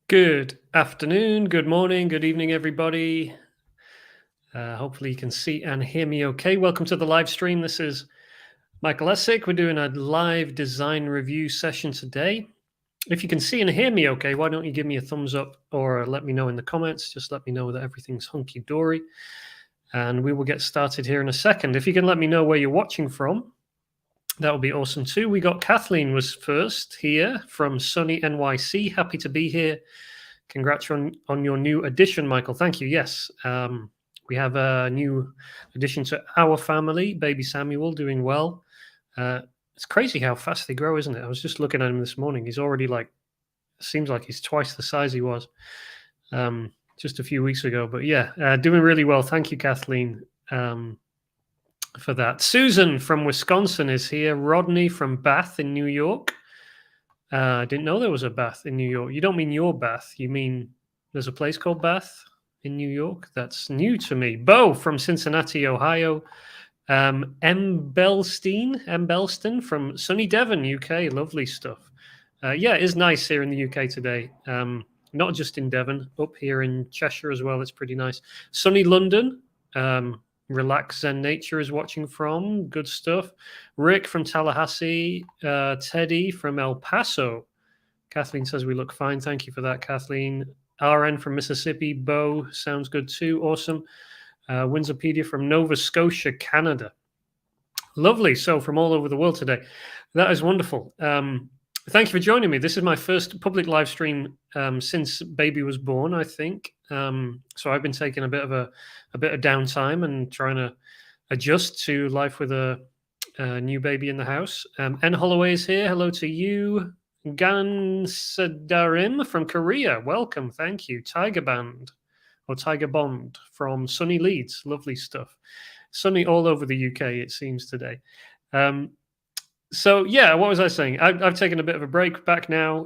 Good afternoon, good morning, good evening, everybody. Hopefully you can see and hear me okay. Welcome to the live stream. This is Michael Essick. We're doing a live design review session today. If you can see and hear me okay, why don't you give me a thumbs up or let me know in the comments. Just let me know that everything's hunky-dory. And we will get started here in a second. If you can let me know where you're watching from, that would be awesome too. We got Kathleen was first here from sunny NYC. Happy to be here. Congrats on your new addition, Michael. Thank you. Yes, we have a new addition to our family, baby Samuel, doing well. It's crazy how fast they grow, isn't it? I was just looking at him this morning. He's already seems like he's twice the size he was just a few weeks ago. But yeah, doing really well. Thank you, Kathleen, for that. Susan from Wisconsin is here. Rodney from Bath in New York. I didn't know there was a Bath in New York. You don't mean your Bath. You mean there's a place called Bath in New York? That's new to me. Bo from Cincinnati, Ohio. M. Belston from sunny Devon, UK. Lovely stuff. Yeah, it is nice here in the UK today. Not just in Devon, up here in Cheshire as well. It's pretty nice. Sunny London. Relax Zen Nature is watching from. Good stuff. Rick from Tallahassee. Teddy from El Paso. Kathleen says we look fine. Thank you for that, Kathleen. RN from Mississippi. Bo sounds good too. Awesome. Windsorpedia from Nova Scotia, Canada. Lovely. So from all over the world today. That is wonderful. Thank you for joining me. This is my first public live stream since baby was born, I think. So I've been taking a bit of downtime and trying to adjust to life with a new baby in the house. N. Holloway is here. Hello to you. Gansadarim from Korea. Welcome. Thank you. Tiger Band or Tiger Bond from sunny Leeds. Lovely stuff. Sunny all over the UK, it seems today. So yeah, what was I saying? I've taken a bit of a break back now,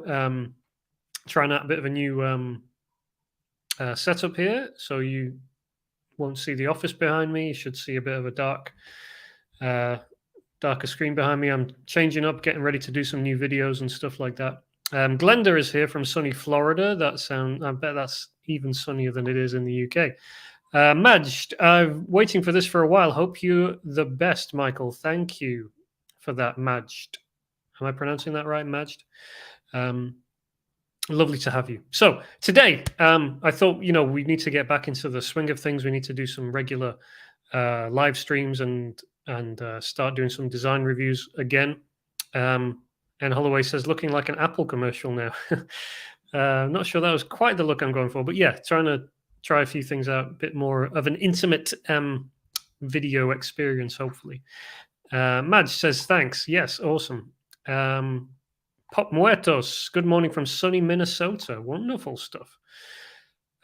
trying out a bit of a new setup here. So you won't see the office behind me. You should see a bit of a darker screen behind me. I'm changing up, getting ready to do some new videos and stuff like that. Glenda is here from sunny Florida. I bet that's even sunnier than it is in the UK. Majd, I'm waiting for this for a while. Hope you're the best, Michael. Thank you for that, Majd. Am I pronouncing that right, Majd? Lovely to have you. So today, I thought, we need to get back into the swing of things. We need to do some regular live streams and start doing some design reviews again. And Holloway says, looking like an Apple commercial now. I'm not sure that was quite the look I'm going for, but yeah, trying to try a few things out, a bit more of an intimate video experience, hopefully. Madge says, thanks. Yes, awesome. Pop Muertos, good morning from sunny Minnesota. Wonderful stuff.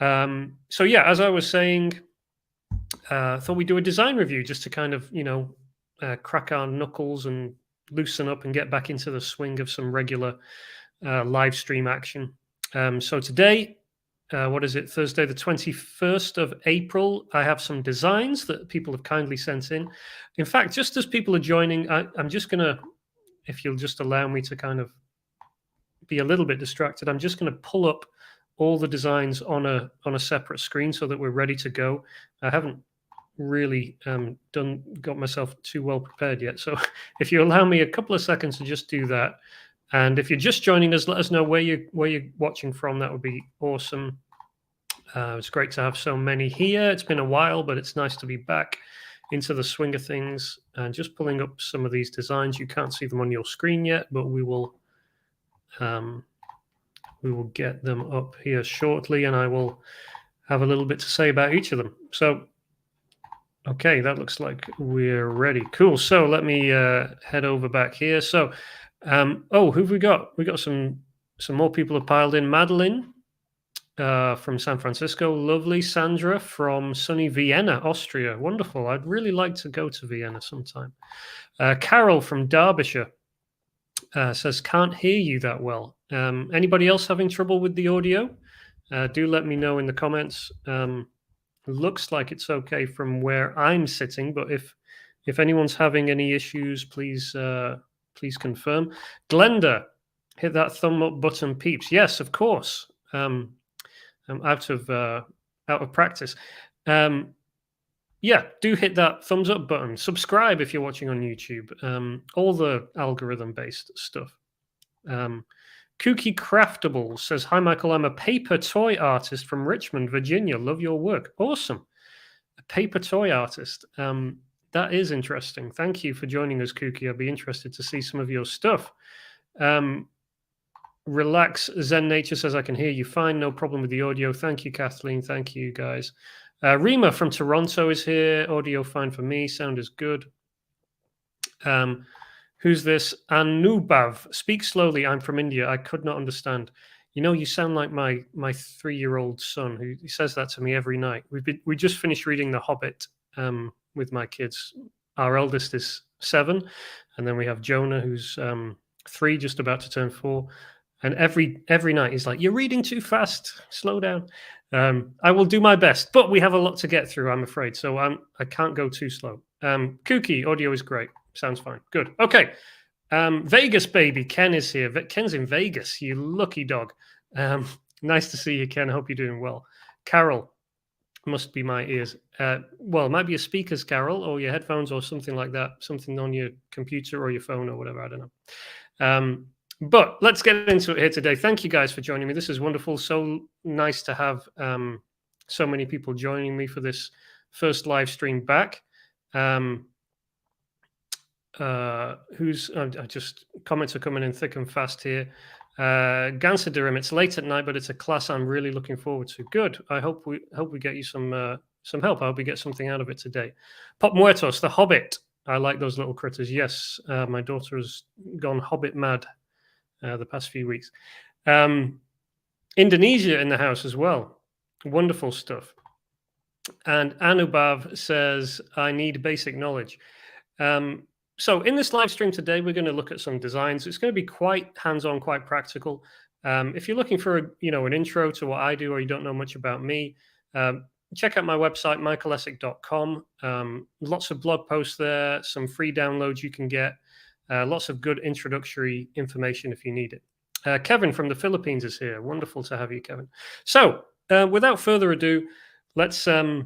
So yeah, as I was saying, thought we'd do a design review just to kind of, crack our knuckles and loosen up and get back into the swing of some regular live stream action. So today, what is it? Thursday, the 21st of April. I have some designs that people have kindly sent in. In fact, just as people are joining, I'm just going to, if you'll just allow me to kind of be a little bit distracted, I'm just going to pull up all the designs on a separate screen so that we're ready to go. I haven't really got myself too well prepared yet. So if you allow me a couple of seconds to just do that. And if you're just joining us, let us know where you're watching from. That would be awesome. It's great to have so many here. It's been a while, but it's nice to be back into the swing of things. And just pulling up some of these designs. You can't see them on your screen yet, but we will get them up here shortly, and I will have a little bit to say about each of them. So, okay, that looks like we're ready. Cool. So let me head over back here. So. Who have we got? We got some more people have piled in. Madeline from San Francisco, lovely. Sandra from sunny Vienna, Austria, wonderful. I'd really like to go to Vienna sometime. Carol from Derbyshire says, can't hear you that well. Anybody else having trouble with the audio? Do let me know in the comments. Looks like it's okay from where I'm sitting, but if anyone's having any issues, please confirm. Glenda, hit that thumb up button, peeps. Yes, of course. I'm out of practice. Yeah, do hit that thumbs up button. Subscribe if you're watching on YouTube. All the algorithm-based stuff. Kooky Craftable says, "Hi, Michael. I'm a paper toy artist from Richmond, Virginia. Love your work." Awesome. A paper toy artist. That is interesting. Thank you for joining us, Kooky. I'd be interested to see some of your stuff. Relax Zen Nature says, "I can hear you fine. No problem with the audio." Thank you, Kathleen. Thank you, guys. Rima from Toronto is here. Audio fine for me. Sound is good. Who's this? Anubav. "Speak slowly. I'm from India. I could not understand." You know, you sound like my 3-year-old son who he says that to me every night. We just finished reading The Hobbit with my kids. Our eldest is 7, and then we have Jonah, who's 3, just about to turn 4. And every night he's like, "You're reading too fast. Slow down." I will do my best, but we have a lot to get through, I'm afraid. So I can't go too slow. Kooky, audio is great. Sounds fine. Good. Okay. Vegas, baby. Ken is here. Ken's in Vegas. You lucky dog. Nice to see you, Ken. Hope you're doing well. Carol, must be my ears. Well, it might be a speakers, Carol, or your headphones or something like that. Something on your computer or your phone or whatever. I don't know. But let's get into it here today. Thank you guys for joining me. This is wonderful. So nice to have so many people joining me for this first live stream back. Just comments are coming in thick and fast here. Gansidirim, "It's late at night, but it's a class I'm really looking forward to." Good. I hope we get you some help. I hope we get something out of it today. Pop Muertos, The Hobbit. I like those little critters. Yes, my daughter has gone Hobbit mad the past few weeks. Indonesia in the house as well. Wonderful stuff. And Anubav says, "I need basic knowledge." So in this live stream today, we're going to look at some designs. It's going to be quite hands-on, quite practical. If you're looking for an intro to what I do, or you don't know much about me, check out my website, michaelessick.com. Lots of blog posts there, some free downloads you can get, lots of good introductory information if you need it. Kevin from the Philippines is here. Wonderful to have you, Kevin. So without further ado, let's dive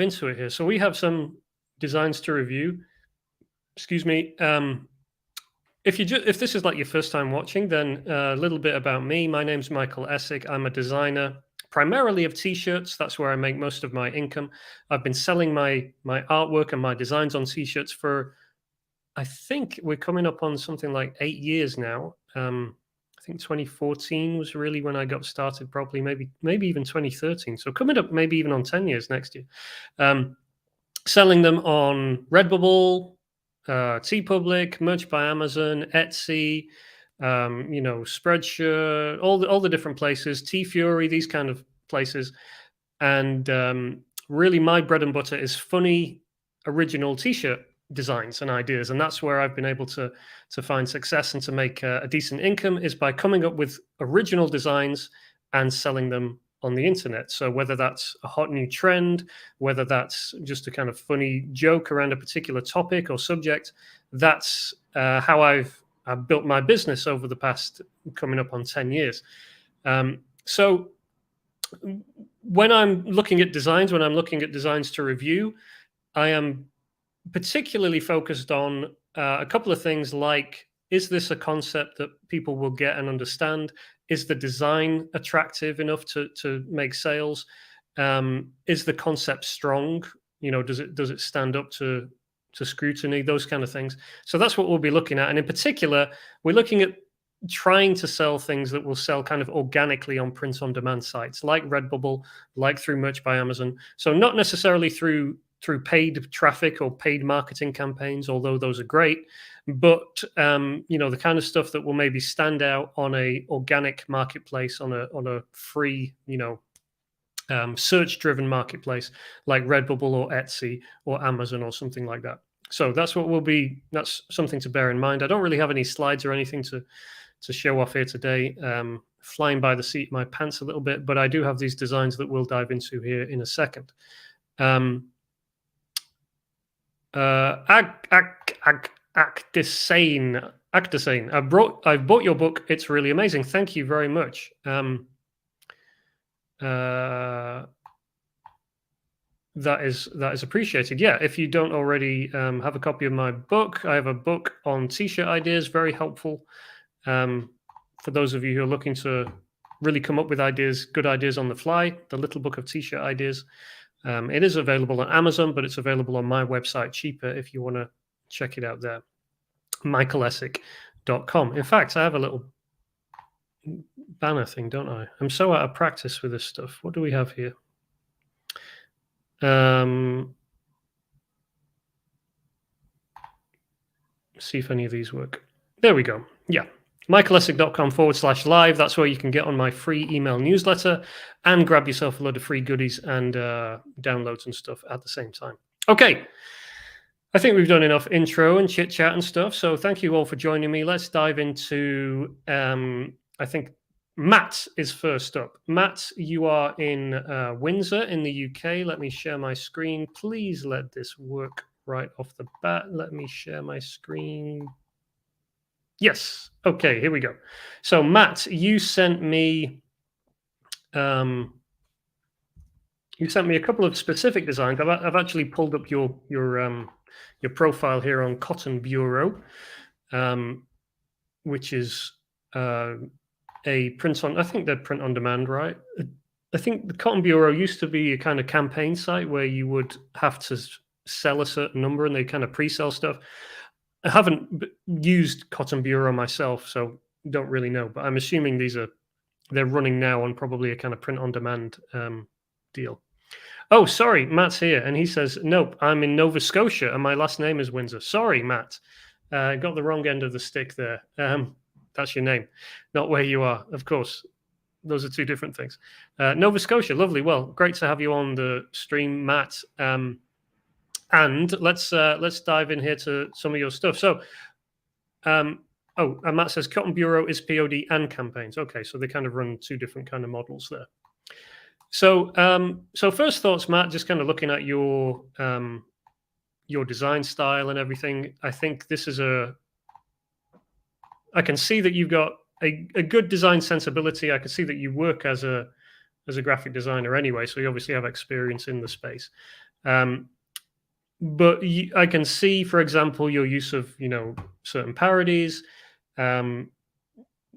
into it here. So we have some designs to review. Excuse me. If this is like your first time watching, then a little bit about me. My name's Michael Essick. I'm a designer, primarily of t-shirts. That's where I make most of my income. I've been selling my artwork and my designs on t-shirts for, I think we're coming up on something like 8 years now. I think 2014 was really when I got started, probably maybe even 2013. So coming up maybe even on 10 years next year. Selling them on Redbubble, TeePublic, Merch by Amazon, Etsy, Spreadshirt, all the different places, T-Fury, these kind of places. And really my bread and butter is funny, original t-shirt designs and ideas. And that's where I've been able to find success and to make a decent income, is by coming up with original designs and selling them on the internet. So whether that's a hot new trend, whether that's just a kind of funny joke around a particular topic or subject, that's how I've built my business over the past coming up on 10 years. So when I'm looking at designs, to review, I am particularly focused on a couple of things like, is this a concept that people will get and understand? Is the design attractive enough to make sales? Is the concept strong? Does it stand up to scrutiny? Those kind of things. So that's what we'll be looking at. And in particular, we're looking at trying to sell things that will sell kind of organically on print-on-demand sites like Redbubble, like through Merch by Amazon. So not necessarily through paid traffic or paid marketing campaigns, although those are great, but the kind of stuff that will maybe stand out on a organic marketplace, on a free, search-driven marketplace like Redbubble or Etsy or Amazon or something like that. So that's something to bear in mind. I don't really have any slides or anything to show off here today. Flying by the seat of my pants a little bit, but I do have these designs that we'll dive into here in a second. Actisane, Aktasane, I've bought your book. It's really amazing. Thank you very much. That is appreciated. Yeah, if you don't already have a copy of my book, I have a book on t-shirt ideas, very helpful for those of you who are looking to really come up with ideas, good ideas on the fly. The Little Book of T-shirt Ideas. It is available on Amazon, but it's available on my website cheaper if you want to check it out there. michaelessick.com. In fact, I have a little banner thing, don't I? I'm so out of practice with this stuff. What do we have here? See if any of these work. There we go. Yeah. michaelessick.com/live. That's where you can get on my free email newsletter and grab yourself a load of free goodies and downloads and stuff at the same time. Okay. I think we've done enough intro and chit chat and stuff. So thank you all for joining me. Let's dive into, I think Matt is first up. Matt, you are in Windsor in the UK. Let me share my screen. Please let this work right off the bat. Let me share my screen. Yes. Okay, here we go. So Matt, you sent me a couple of specific designs. I've actually pulled up your profile here on Cotton Bureau, which is a print on. I think they're print on demand, right? I think the Cotton Bureau used to be a kind of campaign site where you would have to sell a certain number and they kind of pre-sell stuff. I haven't used Cotton Bureau myself, so don't really know. But I'm assuming they're running now on probably a kind of print on demand deal. Oh, sorry, Matt's here, and he says, nope, I'm in Nova Scotia, and my last name is Windsor. Sorry, Matt. Got the wrong end of the stick there. That's your name, not where you are, of course. Those are two different things. Nova Scotia, lovely. Well, great to have you on the stream, Matt. And let's dive in here to some of your stuff. So, and Matt says Cotton Bureau is POD and campaigns. Okay, so they kind of run two different kind of models there. So, first thoughts, Matt, just kind of looking at your design style and everything. I think this is I can see that you've got a good design sensibility. I can see that you work as a graphic designer anyway, so you obviously have experience in the space. But I can see, for example, your use of certain parodies.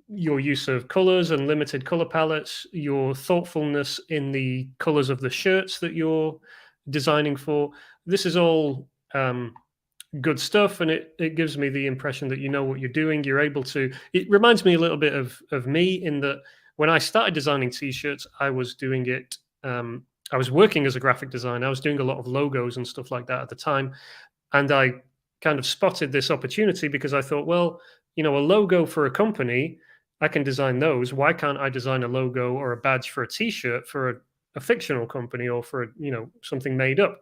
Your use of colors and limited color palettes, your thoughtfulness in the colors of the shirts that you're designing for. This is all good stuff, and it gives me the impression that you know what you're doing. You're able to. It reminds me a little bit of me in that when I started designing t-shirts, I was doing it. I was working as a graphic designer. I was doing a lot of logos and stuff like that at the time, and I kind of spotted this opportunity because I thought, well, a logo for a company, I can design those. Why can't I design a logo or a badge for a t-shirt for a fictional company or for something made up?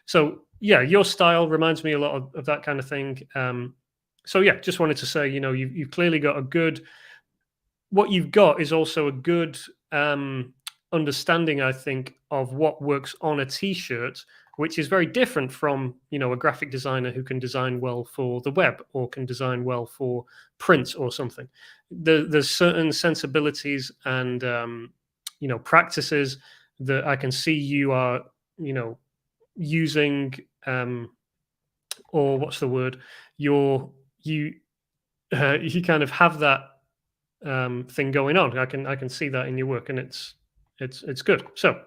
So yeah, your style reminds me a lot of that kind of thing. So yeah, just wanted to say, you've clearly got a good. What you've got is also a good understanding, I think, of what works on a t-shirt, which is very different from a graphic designer who can design well for the web or can design well for print or something. There's certain sensibilities and practices that I can see you are using, or what's the word? You kind of have that thing going on. I can see that in your work, and it's good. So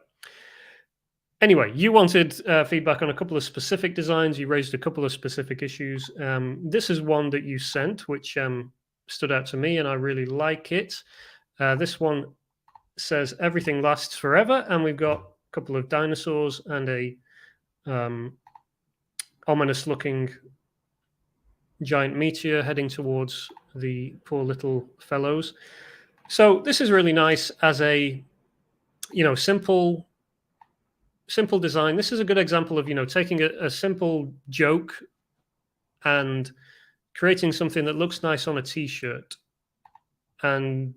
anyway, you wanted feedback on a couple of specific designs. You raised a couple of specific issues. This is one that you sent, which stood out to me, and I really like it. This one says everything lasts forever, and we've got a couple of dinosaurs and a ominous-looking giant meteor heading towards the poor little fellows. So this is really nice as a simple design. This is a good example of taking a simple joke and creating something that looks nice on a t-shirt, and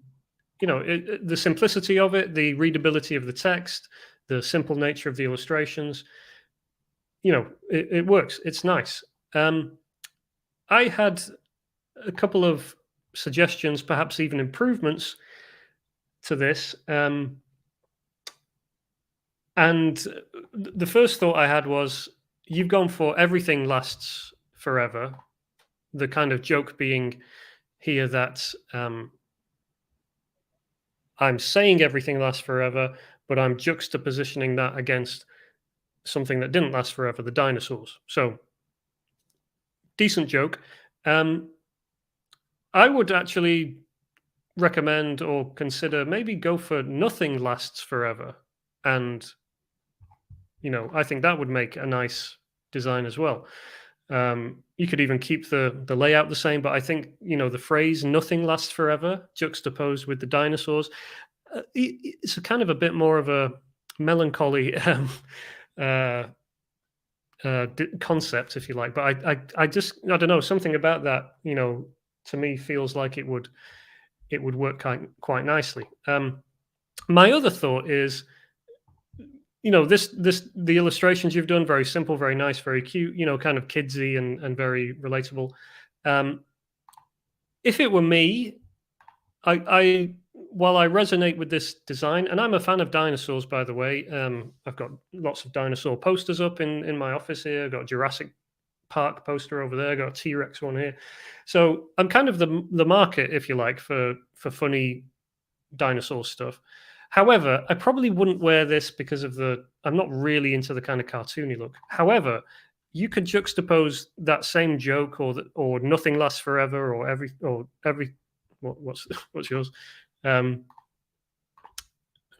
the simplicity of it, the readability of the text, the simple nature of the illustrations, it works. It's nice. I had a couple of suggestions, perhaps even improvements to this. And the first thought I had was, you've gone for everything lasts forever. The kind of joke being here that I'm saying everything lasts forever, but I'm juxtapositioning that against something that didn't last forever, the dinosaurs. So, decent joke. I would actually recommend or consider maybe go for nothing lasts forever. And, I think that would make a nice design as well. You could even keep the layout the same, but I think, the phrase nothing lasts forever juxtaposed with the dinosaurs, it's a kind of a bit more of a melancholy uh, concept, if you like. But I I don't know, something about that, to me feels like it would work quite nicely. My other thought is, the illustrations you've done, very simple, very nice, very cute, kind of kidsy and very relatable. If it were me, I while I resonate with this design, and I'm a fan of dinosaurs, by the way. I've got lots of dinosaur posters up in my office here. I've got a Jurassic Park poster over there. I've got a T-Rex one here. So I'm kind of the market, if you like, for funny dinosaur stuff. However, I probably wouldn't wear this because I'm not really into the kind of cartoony look. However, you could juxtapose that same joke or nothing lasts forever or every what's yours? Where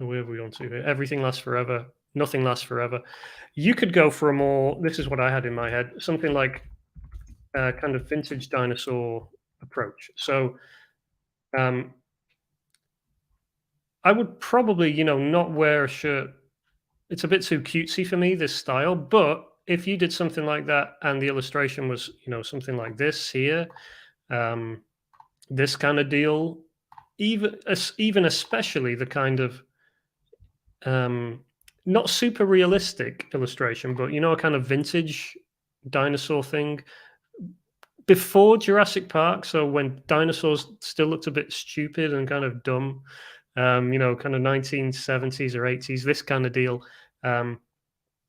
are we on to here? Everything lasts forever, nothing lasts forever. You could go for a more, this is what I had in my head, something like a kind of vintage dinosaur approach. So I would probably, not wear a shirt. It's a bit too cutesy for me, this style. But if you did something like that and the illustration was, something like this here, this kind of deal, even especially the kind of not super realistic illustration, but a kind of vintage dinosaur thing before Jurassic Park. So when dinosaurs still looked a bit stupid and kind of dumb, kind of 1970s or 80s, this kind of deal.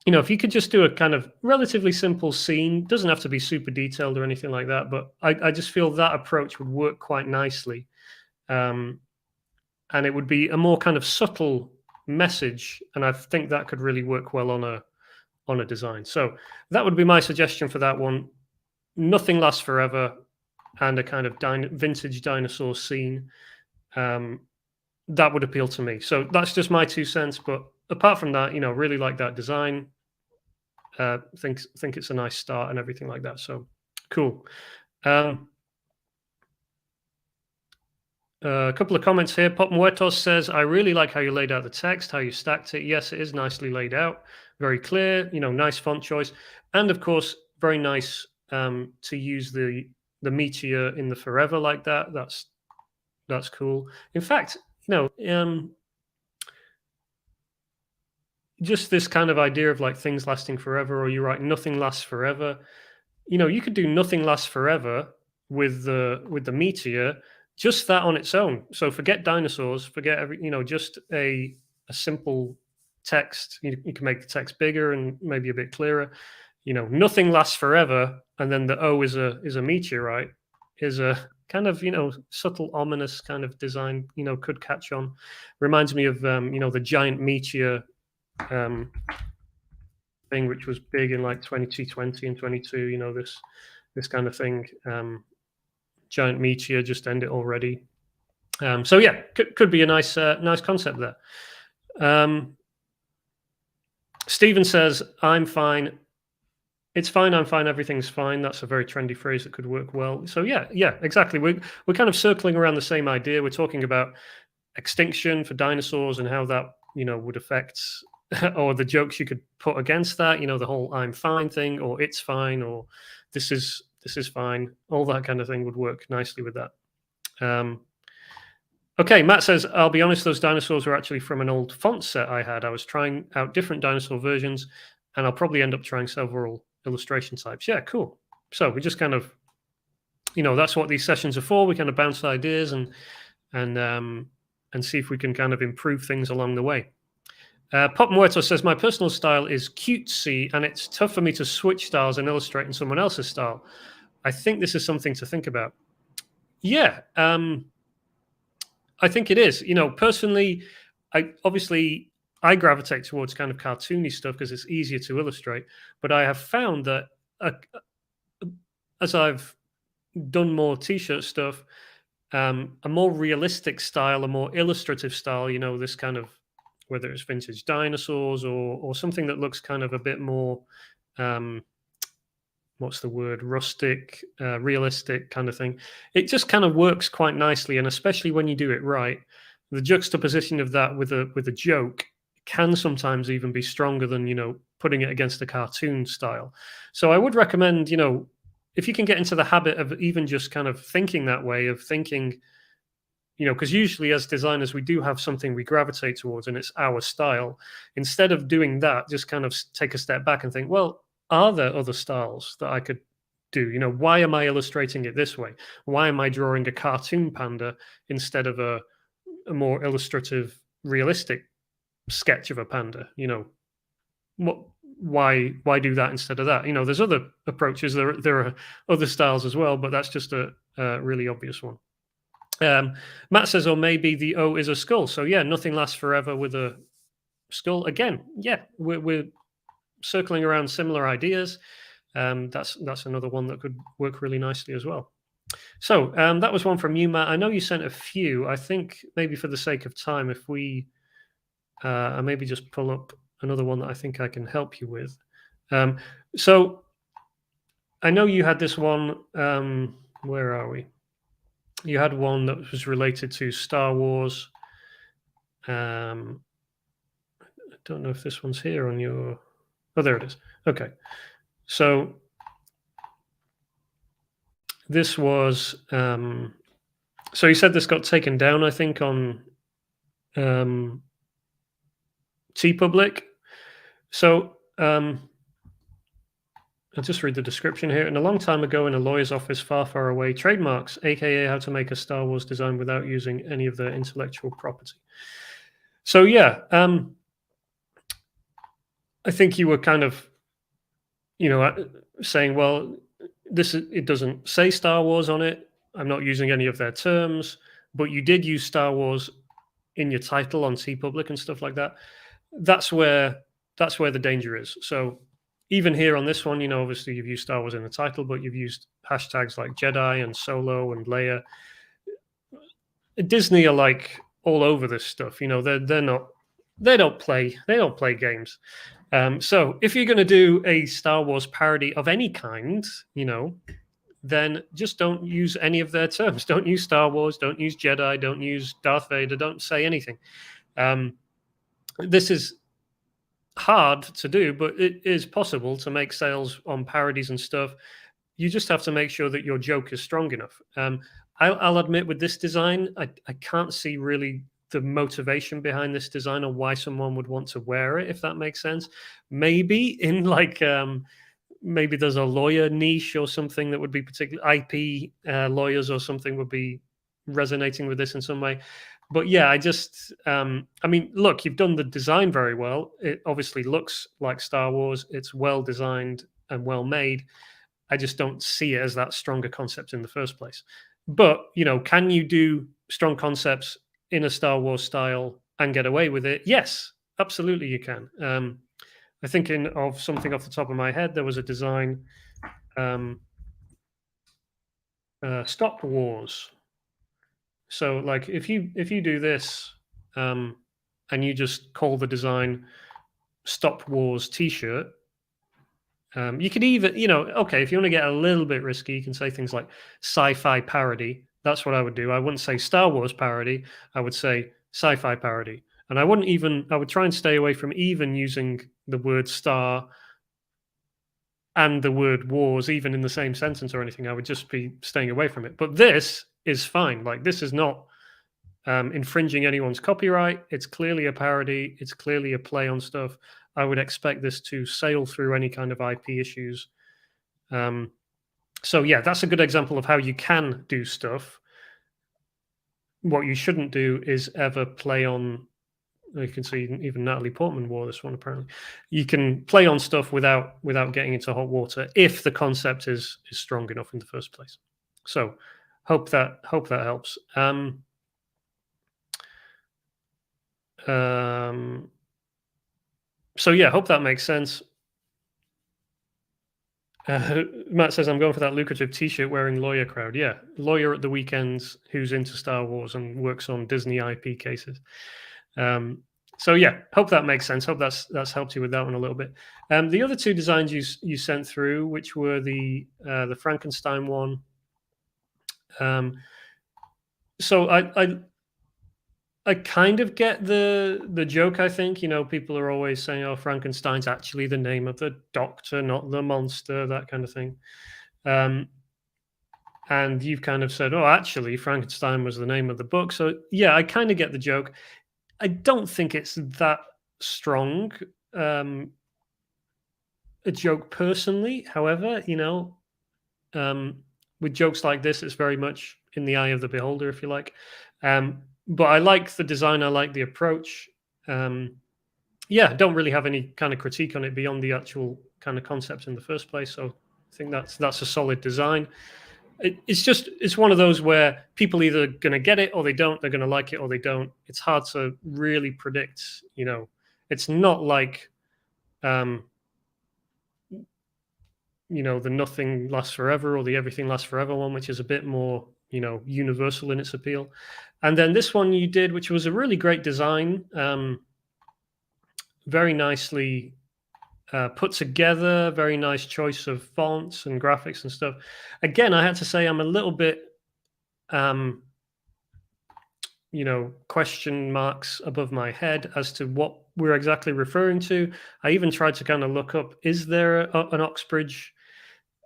If you could just do a kind of relatively simple scene, doesn't have to be super detailed or anything like that, but I just feel that approach would work quite nicely. And it would be a more kind of subtle message, and I think that could really work well on a design. So that would be my suggestion for that one. Nothing lasts forever, and a kind of vintage dinosaur scene. That would appeal to me. So that's just my 2 cents. But apart from that, really like that design. Think it's a nice start and everything like that. So cool. A couple of comments here. Pop Muertos says, I really like how you laid out the text, how you stacked it. Yes, it is nicely laid out. Very clear, nice font choice. And of course, very nice to use the meteor in the forever like that. That's cool. In fact, just this kind of idea of like things lasting forever, or you write nothing lasts forever. You could do nothing lasts forever with the meteor, just that on its own. So forget dinosaurs, forget just a simple text. You can make the text bigger and maybe a bit clearer. Nothing lasts forever, and then the O is a meteorite, is a kind of subtle, ominous kind of design. Could catch on. Reminds me of the giant meteor thing, which was big in like 2020 and 22. This kind of thing. Giant meteor, just end it already. So yeah, could be a nice concept there. Stephen says, I'm fine. It's fine, I'm fine, everything's fine. That's a very trendy phrase that could work well. So yeah, exactly. We're kind of circling around the same idea. We're talking about extinction for dinosaurs and how that, would affect, or the jokes you could put against that, the whole I'm fine thing, or it's fine, or this is fine. All that kind of thing would work nicely with that. Okay, Matt says, I'll be honest, those dinosaurs were actually from an old font set I had. I was trying out different dinosaur versions, and I'll probably end up trying several illustration types. Yeah, cool. So we just kind of that's what these sessions are for. We kind of bounce ideas and see if we can kind of improve things along the way. Pop Muerto says, my personal style is cutesy, and it's tough for me to switch styles and illustrate in someone else's style. I think this is something to think about. Yeah, I think it is. Personally, I gravitate towards kind of cartoony stuff because it's easier to illustrate. But I have found that as I've done more t-shirt stuff, a more realistic style, a more illustrative style, this kind of, whether it's vintage dinosaurs or something that looks kind of a bit more, what's the word, rustic, realistic kind of thing. It just kind of works quite nicely, and especially when you do it right, the juxtaposition of that with a joke can sometimes even be stronger than putting it against a cartoon style. So I would recommend, if you can get into the habit of even just kind of thinking that way, of thinking, because usually as designers, we do have something we gravitate towards and it's our style. Instead of doing that, just kind of take a step back and think, well, are there other styles that I could do? Why am I illustrating it this way? Why am I drawing a cartoon panda instead of a more illustrative, realistic sketch of a panda? Why do that instead of that? There's other approaches. There are other styles as well, but that's just a really obvious one. Matt says, or maybe the O is a skull. So yeah, nothing lasts forever with a skull. Again, yeah, we're circling around similar ideas. That's another one that could work really nicely as well. So that was one from you, Matt. I know you sent a few. I think maybe for the sake of time, if we I maybe just pull up another one that I think I can help you with. So I know you had this one. Where are we? You had one that was related to Star Wars. I don't know if this one's here on your... Oh, there it is. Okay. So this was... so you said this got taken down, I think, on TeePublic. So I'll just read the description here. And a long time ago in a lawyer's office far, far away, trademarks, aka how to make a Star Wars design without using any of their intellectual property. So yeah, I think you were kind of, saying, well, it doesn't say Star Wars on it. I'm not using any of their terms, but you did use Star Wars in your title on TeePublic and stuff like that. That's where the danger is. So even here on this one, obviously you've used Star Wars in the title, but you've used hashtags like Jedi and Solo and Leia. Disney are like all over this stuff. They don't play games. So if you're going to do a Star Wars parody of any kind, then just don't use any of their terms. Don't use Star Wars. Don't use Jedi. Don't use Darth Vader. Don't say anything. This is hard to do, but it is possible to make sales on parodies and stuff. You just have to make sure that your joke is strong enough. I'll admit, with this design, I can't see really the motivation behind this design or why someone would want to wear it, if that makes sense. Maybe in maybe there's a lawyer niche or something that would be particular, IP lawyers or something would be resonating with this in some way. But yeah, look, you've done the design very well. It obviously looks like Star Wars. It's well designed and well made. I just don't see it as that stronger concept in the first place. But, can you do strong concepts in a Star Wars style and get away with it? Yes, absolutely you can. I think of something off the top of my head, there was a design, Stop Wars. So like if you do this and you just call the design Stop Wars t-shirt, you could even, okay, if you want to get a little bit risky, you can say things like sci-fi parody. That's what I would do. I wouldn't say Star Wars parody. I would say sci-fi parody. And I would try and stay away from even using the word star and the word wars, even in the same sentence or anything. I would just be staying away from it. But this is fine. Like, this is not infringing anyone's copyright. It's clearly a parody. It's clearly a play on stuff. I would expect this to sail through any kind of IP issues. So yeah, that's a good example of how you can do stuff. What you shouldn't do is ever play on. You can see even Natalie Portman wore this one. Apparently, you can play on stuff without getting into hot water if the concept is strong enough in the first place. So, hope that helps. So yeah, hope that makes sense. Matt says, I'm going for that lucrative T-shirt wearing lawyer crowd. Yeah, lawyer at the weekends who's into Star Wars and works on Disney IP cases. So yeah, hope that makes sense. Hope that's helped you with that one a little bit. The other two designs you sent through, which were the Frankenstein one. So I kind of get the joke. I think people are always saying, "Oh, Frankenstein's actually the name of the doctor, not the monster," that kind of thing. And you've kind of said, "Oh, actually, Frankenstein was the name of the book." So yeah, I kind of get the joke. I don't think it's that strong a joke personally. However, with jokes like this, it's very much in the eye of the beholder, if you like. But I like the design. I like the approach. Yeah, don't really have any kind of critique on it beyond the actual kind of concept in the first place. So I think that's a solid design. It's one of those where people either going to get it or they don't. They're going to like it or they don't. It's hard to really predict. It's not like the Nothing Lasts Forever or the Everything Lasts Forever one, which is a bit more universal in its appeal. And then this one you did, which was a really great design, very nicely put together, very nice choice of fonts and graphics and stuff. Again, I had to say I'm a little bit question marks above my head as to what we're exactly referring to. I even tried to kind of look up, is there an Oxbridge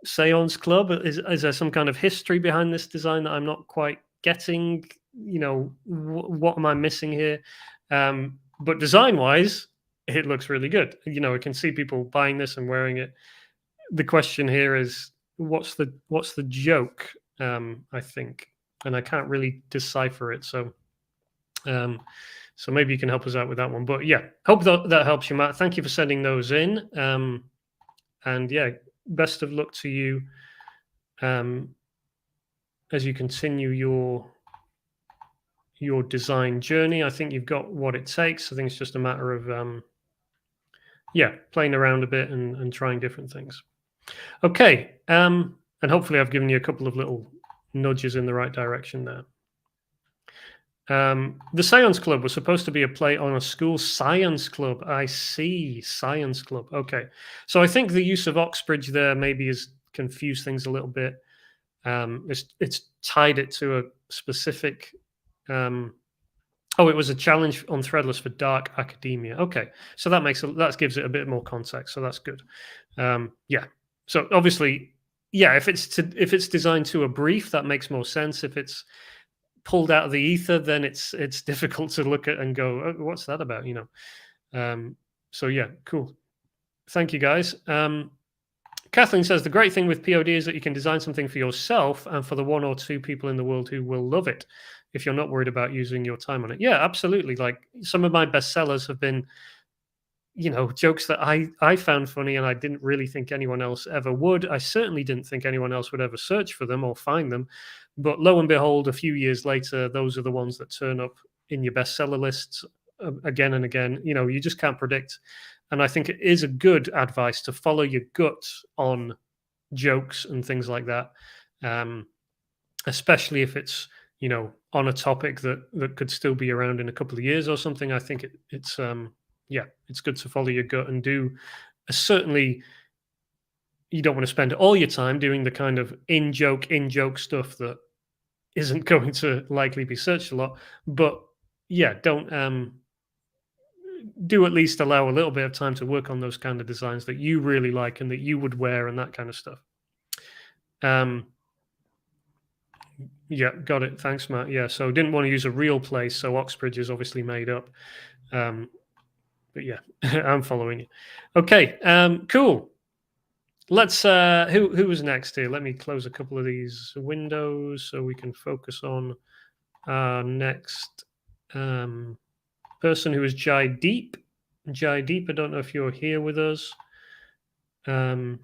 Seance Club? Is there some kind of history behind this design that I'm not quite getting? What am I missing here? But design-wise, it looks really good. I can see people buying this and wearing it. The question here is, what's the joke? I think, and I can't really decipher it. So maybe you can help us out with that one. But yeah, hope that helps you, Matt. Thank you for sending those in. And yeah, best of luck to you as you continue your design journey. I think you've got what it takes. I think it's just a matter of playing around a bit and trying different things. Okay, and hopefully I've given you a couple of little nudges in the right direction there. The Science Club was supposed to be a play on a school science club. I see, science club. Okay, so I think the use of Oxbridge there maybe has confused things a little bit. It's tied it to a specific. It was a challenge on Threadless for dark academia. Okay, so that gives it a bit more context. So that's good. Yeah. So obviously, yeah, if it's designed to a brief, that makes more sense. If it's pulled out of the ether, then it's difficult to look at and go, oh, what's that about? So yeah, cool. Thank you, guys. Kathleen says the great thing with POD is that you can design something for yourself and for the one or two people in the world who will love it if you're not worried about using your time on it. Yeah, absolutely. Like some of my bestsellers have been jokes that I found funny and I didn't really think anyone else ever would. I certainly didn't think anyone else would ever search for them or find them. But lo and behold, a few years later, those are the ones that turn up in your bestseller lists again and again. You just can't predict. And I think it is a good advice to follow your gut on jokes and things like that, especially if it's on a topic that could still be around in a couple of years or something. I think it's good to follow your gut and do. Certainly, you don't want to spend all your time doing the kind of in joke stuff that isn't going to likely be searched a lot. But yeah, don't do at least allow a little bit of time to work on those kind of designs that you really like and that you would wear and that kind of stuff. Yeah, got it. Thanks, Matt. Yeah, so didn't want to use a real place, so Oxbridge is obviously made up. But yeah, I'm following you. Okay, cool. let's who was next here? Let me close a couple of these windows so we can focus on our next person, who is Jai Deep. Jai Deep, I don't know if you're here with us. Have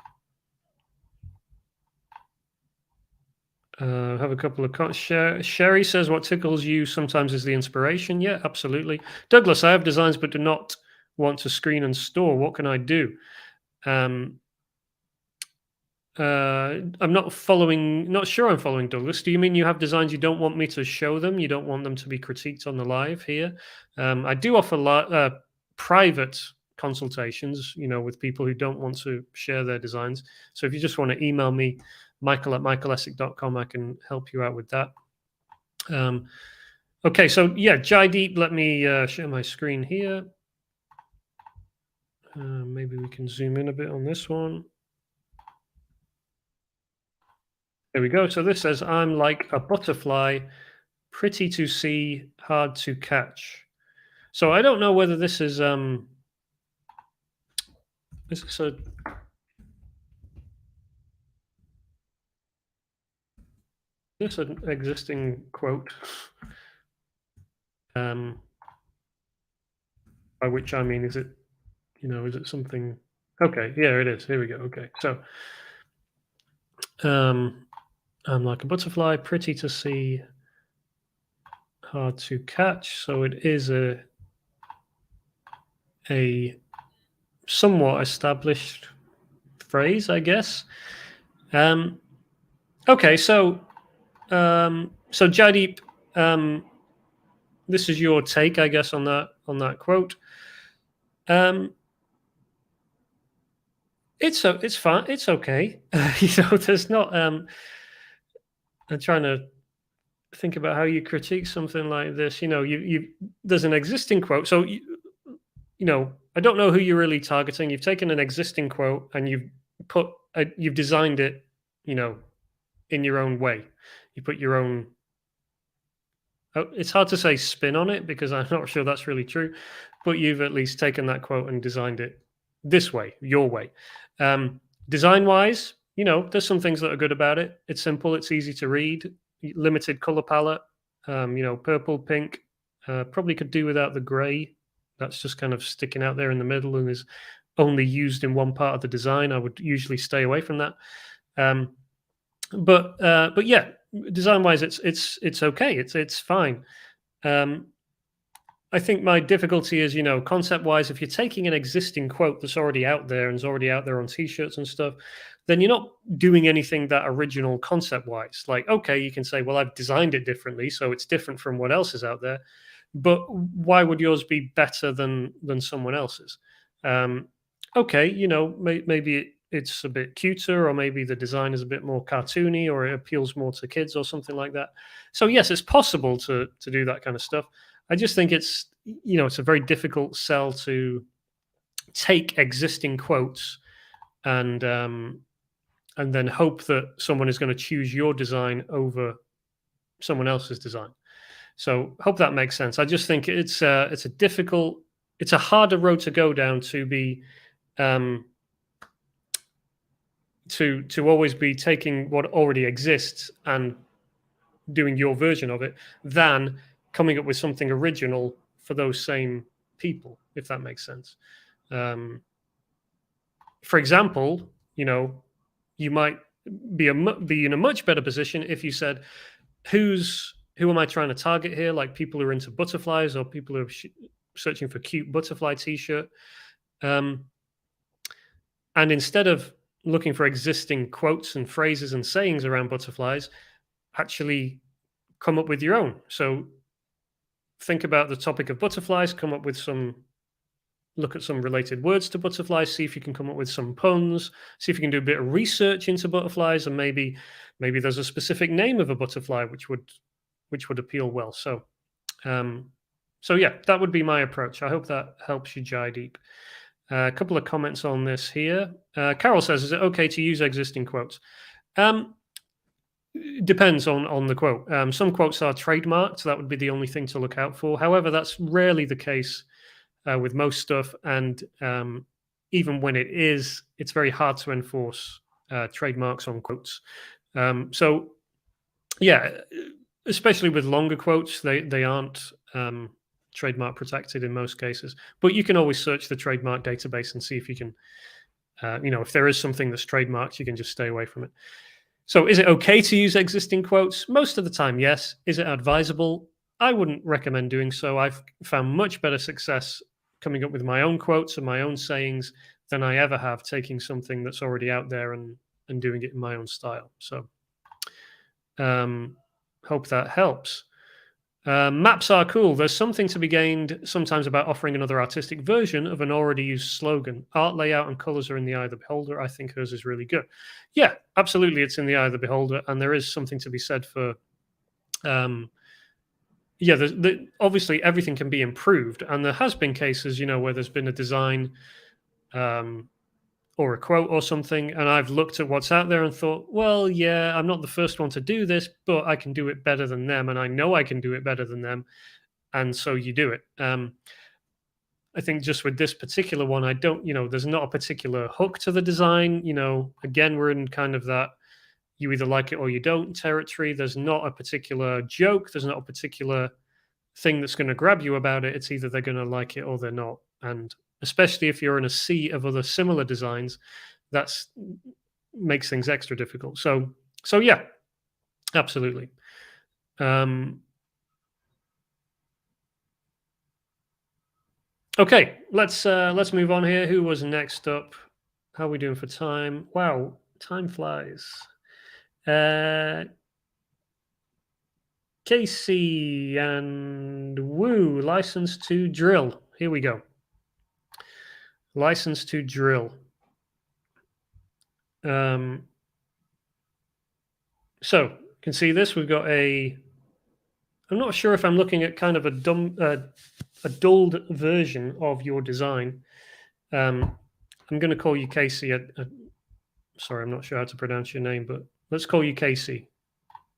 a couple of Sherry says, what tickles you sometimes is the inspiration. Yeah, absolutely. Douglas, I have designs but do not want to screen and store. What can I do? I'm not sure I'm following Douglas. Do you mean you have designs you don't want me to show them? You don't want them to be critiqued on the live here? I do offer private consultations, with people who don't want to share their designs. So if you just want to email me, michael@michaelessick.com, I can help you out with that. Okay, so yeah, Jaideep, let me share my screen here. Maybe we can zoom in a bit on this one. There we go. So this says, I'm like a butterfly, pretty to see, hard to catch. So I don't know whether this is a this an existing quote, by which I mean, is it something? Okay, yeah, it is. Here we go. Okay, so I'm like a butterfly, pretty to see, hard to catch. So it is a somewhat established phrase, I guess. Okay, so Jaideep, this is your take, I guess, on that quote. It's fine. It's okay. There's not. I'm trying to think about how you critique something like this. There's an existing quote, so I don't know who you're really targeting. You've taken an existing quote and you've designed it, in your own way. You put your own. It's hard to say spin on it because I'm not sure that's really true, but you've at least taken that quote and designed it this way, your way. Design wise, there's some things that are good about it. It's simple, it's easy to read, limited color palette, purple, pink. Probably could do without the gray. That's just kind of sticking out there in the middle and is only used in one part of the design. I would usually stay away from that. But yeah, design wise, it's okay. It's fine. I think my difficulty is, concept wise, if you're taking an existing quote that's already out there and is already out there on t-shirts and stuff, then you're not doing anything that original concept wise. Like, okay, you can say, well, I've designed it differently, so it's different from what else is out there. But why would yours be better than someone else's? Okay, maybe it's a bit cuter, or maybe the design is a bit more cartoony, or it appeals more to kids or something like that. So yes, it's possible to do that kind of stuff. I just think it's a very difficult sell to take existing quotes and then hope that someone is going to choose your design over someone else's design. So hope that makes sense. I just think it's a harder road to go down to be to always be taking what already exists and doing your version of it than coming up with something original for those same people, if that makes sense. For example, you might be in a much better position if you said, who am I trying to target here? Like people who are into butterflies or people who are searching for cute butterfly t-shirt. And instead of looking for existing quotes and phrases and sayings around butterflies, actually come up with your own. So think about the topic of butterflies, look at some related words to butterflies, see if you can come up with some puns, see if you can do a bit of research into butterflies, and maybe there's a specific name of a butterfly which would appeal well. So yeah, that would be my approach. I hope that helps you, Jaideep. A couple of comments on this here. Carol says, is it okay to use existing quotes? Depends on the quote. Some quotes are trademarked, so that would be the only thing to look out for. However, that's rarely the case with most stuff. And even when it is, it's very hard to enforce trademarks on quotes. So yeah, especially with longer quotes, they aren't trademark protected in most cases. But you can always search the trademark database and see if you can, if there is something that's trademarked, you can just stay away from it. So is it okay to use existing quotes? Most of the time, yes. Is it advisable? I wouldn't recommend doing so. I've found much better success coming up with my own quotes and my own sayings than I ever have taking something that's already out there and doing it in my own style. So hope that helps. Maps are cool. There's something to be gained sometimes about offering another artistic version of an already used slogan. Art, layout, and colors are in the eye of the beholder. I think hers is really good. Yeah, absolutely. It's in the eye of the beholder. And there is something to be said for, obviously everything can be improved. And there has been cases, where there's been a design or a quote or something, and I've looked at what's out there and thought, well, yeah, I'm not the first one to do this, but I can do it better than them, and I know I can do it better than them, and so you do it. I think just with this particular one, I don't, there's not a particular hook to the design. Again, we're in kind of that you either like it or you don't territory. There's not a particular joke. There's not a particular thing that's going to grab you about it. It's either they're going to like it or they're not. And especially if you're in a sea of other similar designs, that's makes things extra difficult. So yeah, absolutely. Okay, let's move on here. Who was next up? How are we doing for time? Wow, time flies. Casey and Woo, license to drill. Here we go. License to drill. So you can see this. We've got I'm not sure if I'm looking at kind of a dulled version of your design. I'm going to call you Casey. Sorry, I'm not sure how to pronounce your name, but let's call you Casey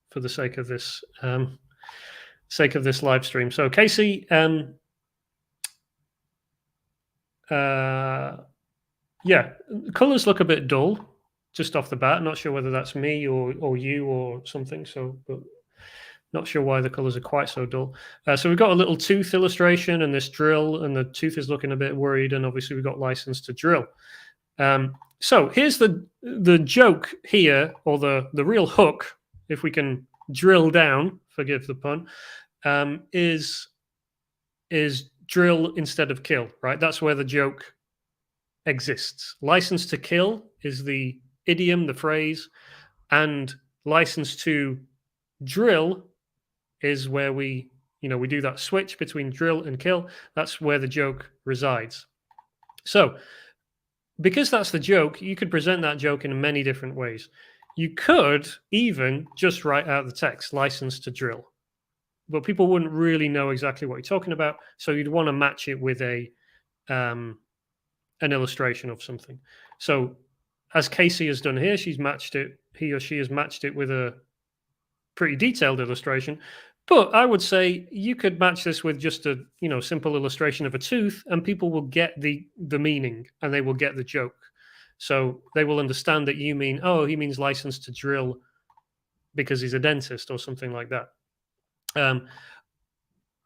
for the sake of this live stream. So Casey, yeah, colors look a bit dull just off the bat. Not sure whether that's me or you or something. So, but not sure why the colors are quite so dull. So we've got a little tooth illustration and this drill, and the tooth is looking a bit worried. And obviously we've got license to drill. So here's the joke here, or the real hook, if we can drill down, forgive the pun, is drill instead of kill, right? That's where the joke exists. License to kill is the idiom, the phrase, and license to drill is where we do that switch between drill and kill. That's where the joke resides. So because that's the joke, you could present that joke in many different ways. You could even just write out the text, license to drill. But people wouldn't really know exactly what you're talking about. So you'd want to match it with an illustration of something. So as Casey has done here, he or she has matched it with a pretty detailed illustration. But I would say you could match this with just a simple illustration of a tooth, and people will get the meaning and they will get the joke. So they will understand that you mean, oh, he means license to drill because he's a dentist or something like that.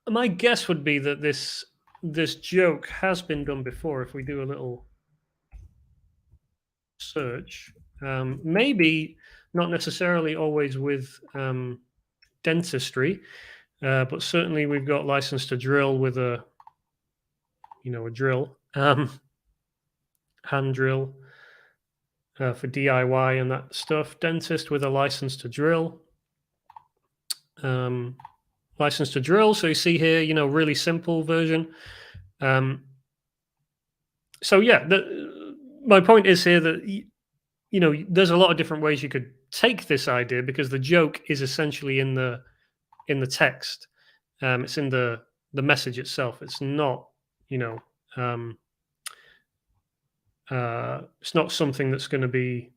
My guess would be that this joke has been done before. If we do a little search, maybe not necessarily always with dentistry, but certainly we've got license to drill with a drill, hand drill for DIY and that stuff. Dentist with a license to drill. License to drill. So you see here, really simple version. So yeah, my point is here that there's a lot of different ways you could take this idea, because the joke is essentially in the text. It's in the message itself. It's not it's not something that's going to be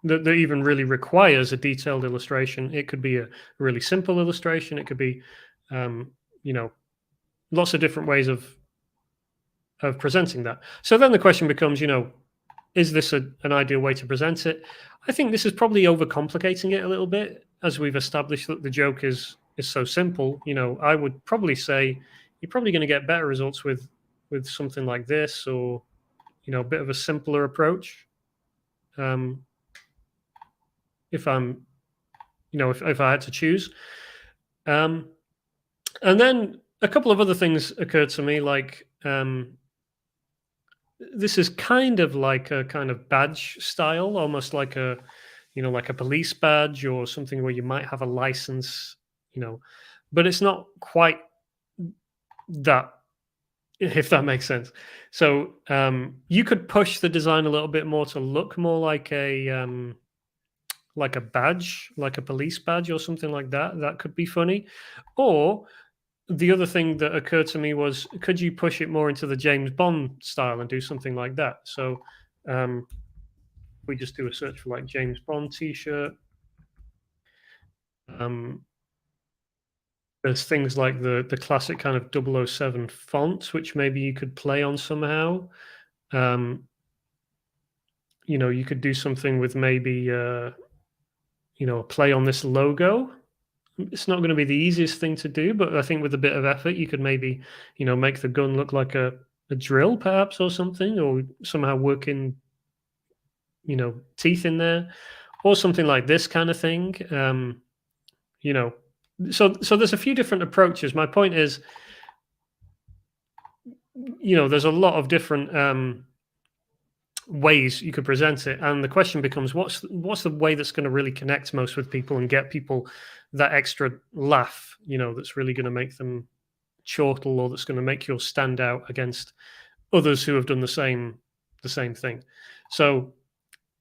that even really requires a detailed illustration. It could be a really simple illustration. It could be lots of different ways of presenting that. So then the question becomes, is this an ideal way to present it? I think this is probably overcomplicating it a little bit, as we've established that the joke is so simple. I would probably say you're probably going to get better results with something like this, or a bit of a simpler approach. If I'm, if I had to choose. And then a couple of other things occurred to me, like this is kind of like a kind of badge style, almost like like a police badge or something where you might have a license, but it's not quite that, if that makes sense. So you could push the design a little bit more to look more like a badge, like a police badge or something like that. That could be funny. Or the other thing that occurred to me was, could you push it more into the James Bond style and do something like that? So we just do a search for like James Bond t-shirt. There's things like the classic kind of 007 font, which maybe you could play on somehow. You could do something with maybe a play on this logo. It's not going to be the easiest thing to do, but I think with a bit of effort, you could maybe, make the gun look like a drill, perhaps, or something, or somehow work in, teeth in there, or something like this kind of thing. So there's a few different approaches. My point is, there's a lot of different ways you could present it, and the question becomes, what's the way that's going to really connect most with people and get people that extra laugh, that's really going to make them chortle, or that's going to make you stand out against others who have done the same thing. So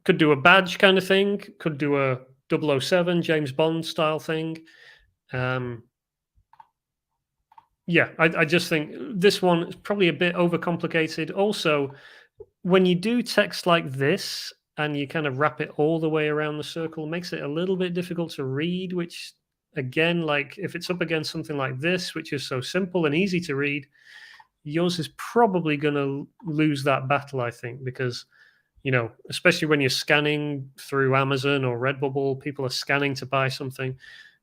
could do a badge kind of thing, could do a 007 James Bond style thing. Yeah, I just think this one is probably a bit overcomplicated. Also, when you do text like this and you kind of wrap it all the way around the circle, it makes it a little bit difficult to read, which, again, like if it's up against something like this, which is so simple and easy to read, yours is probably going to lose that battle, I think, because, especially when you're scanning through Amazon or Redbubble, people are scanning to buy something.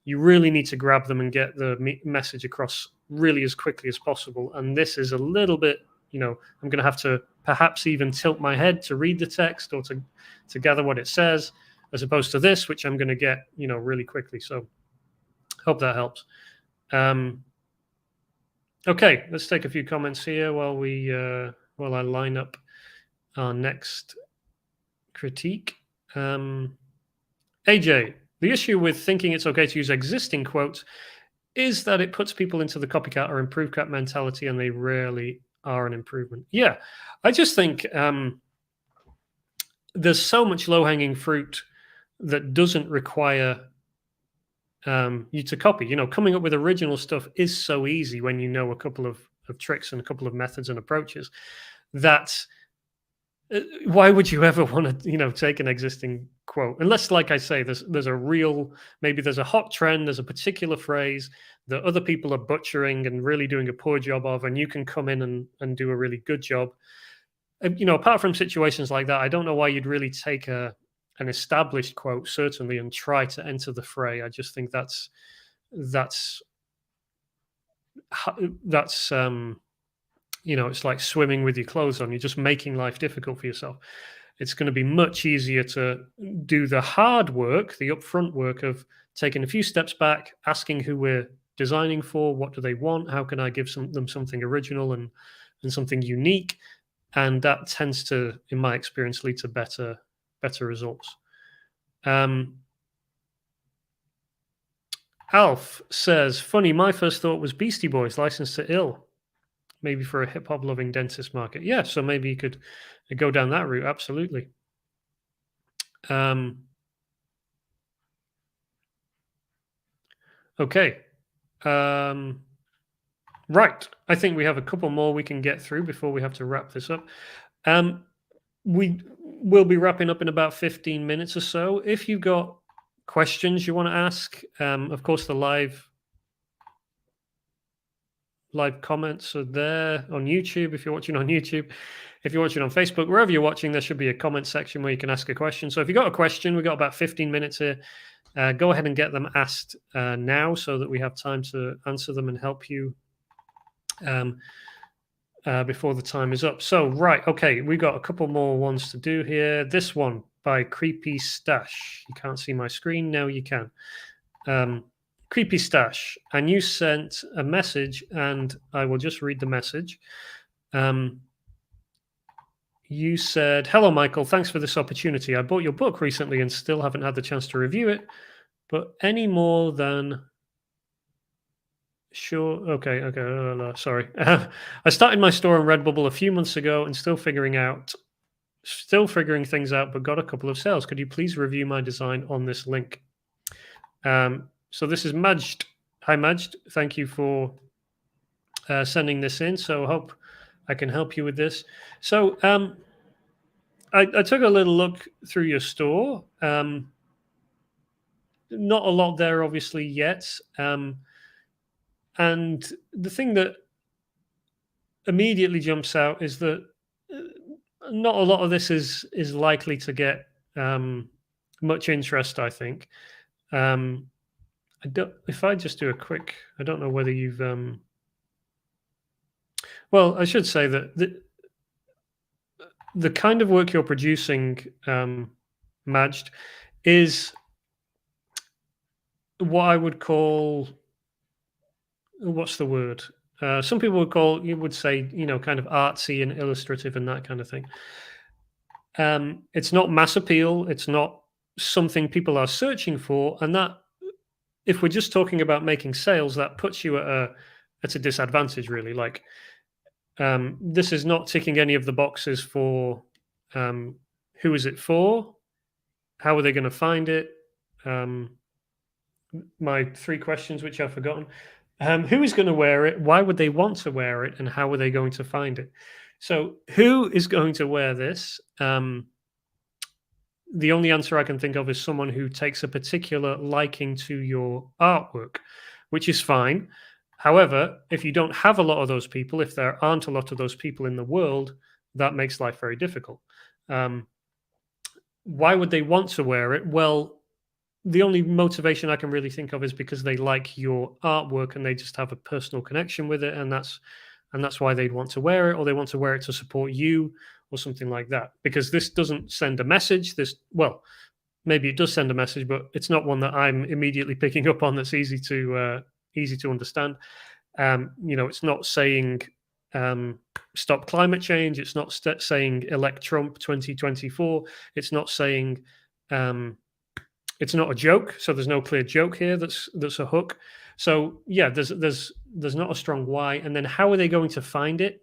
You really need to grab them and get the message across really as quickly as possible. And this is a little bit, I'm going to have to perhaps even tilt my head to read the text or to gather what it says, as opposed to this, which I'm going to get, really quickly. So hope that helps. Okay, let's take a few comments here while I line up our next critique. AJ, the issue with thinking it's okay to use existing quotes is that it puts people into the copycat or improved cat mentality, and they rarely are an improvement. Yeah, I just think there's so much low-hanging fruit that doesn't require you to copy. Coming up with original stuff is so easy when you know a couple of tricks and a couple of methods and approaches. That why would you ever want to take an existing quote, unless, like I say, there's a real, maybe there's a hot trend, there's a particular phrase that other people are butchering and really doing a poor job of, and you can come in and do a really good job. Apart from situations like that, I don't know why you'd really take an established quote, certainly, and try to enter the fray. I just think that's it's like swimming with your clothes on. You're just making life difficult for yourself. It's going to be much easier to do the hard work, the upfront work of taking a few steps back, asking who we're designing for, what do they want, how can I give them something original and something unique. And that tends to, in my experience, lead to better results. Alf says, funny, my first thought was Beastie Boys, Licensed to Ill. Maybe for a hip-hop loving dentist market. Yeah, so maybe you could go down that route. Absolutely. Okay. Right. I think we have a couple more we can get through before we have to wrap this up. We will be wrapping up in about 15 minutes or so. If you've got questions you want to ask, of course, the live live comments are there on YouTube. If you're watching on YouTube, if you're watching on Facebook, wherever you're watching, there should be a comment section where you can ask a question. So if you've got a question, we've got about 15 minutes here. Go ahead and get them asked now so that we have time to answer them and help you before the time is up. So, right, okay, we got a couple more ones to do here. This one by Creepy Stash. You can't see my screen. Now you can. Creepy Stash. And you sent a message, and I will just read the message. You said, "Hello, Michael. Thanks for this opportunity. I bought your book recently and still haven't had the chance to review it, but any more than..." Sure. Okay. Sorry. I started my store on Redbubble a few months ago and still figuring things out, but got a couple of sales. Could you please review my design on this link? So this is Majd. Hi, Majd. Thank you for sending this in. So I hope I can help you with this. So I took a little look through your store. Not a lot there, obviously, yet. And the thing that immediately jumps out is that not a lot of this is likely to get much interest, I think. If I just do a quick, I don't know whether you've well, I should say that the kind of work you're producing, Majd, is what I would call, what's the word? Some people would say, kind of artsy and illustrative and that kind of thing. It's not mass appeal. It's not something people are searching for. And that, if we're just talking about making sales, that puts you at a disadvantage, really. Like, this is not ticking any of the boxes for who is it for? How are they going to find it? My 3 questions, which I've forgotten. Who is going to wear it? Why would they want to wear it? And how are they going to find it? So who is going to wear this? The only answer I can think of is someone who takes a particular liking to your artwork, which is fine. However, if you don't have a lot of those people, if there aren't a lot of those people in the world, that makes life very difficult. Why would they want to wear it? Well, the only motivation I can really think of is because they like your artwork and they just have a personal connection with it, and that's why they'd want to wear it, or they want to wear it to support you or something like that. Because this doesn't send a message. Well, maybe it does send a message, but it's not one that I'm immediately picking up on that's easy to understand. It's not saying stop climate change. It's not saying elect Trump 2024. It's not saying it's not a joke. So there's no clear joke here. That's a hook. So yeah, there's not a strong why. And then how are they going to find it?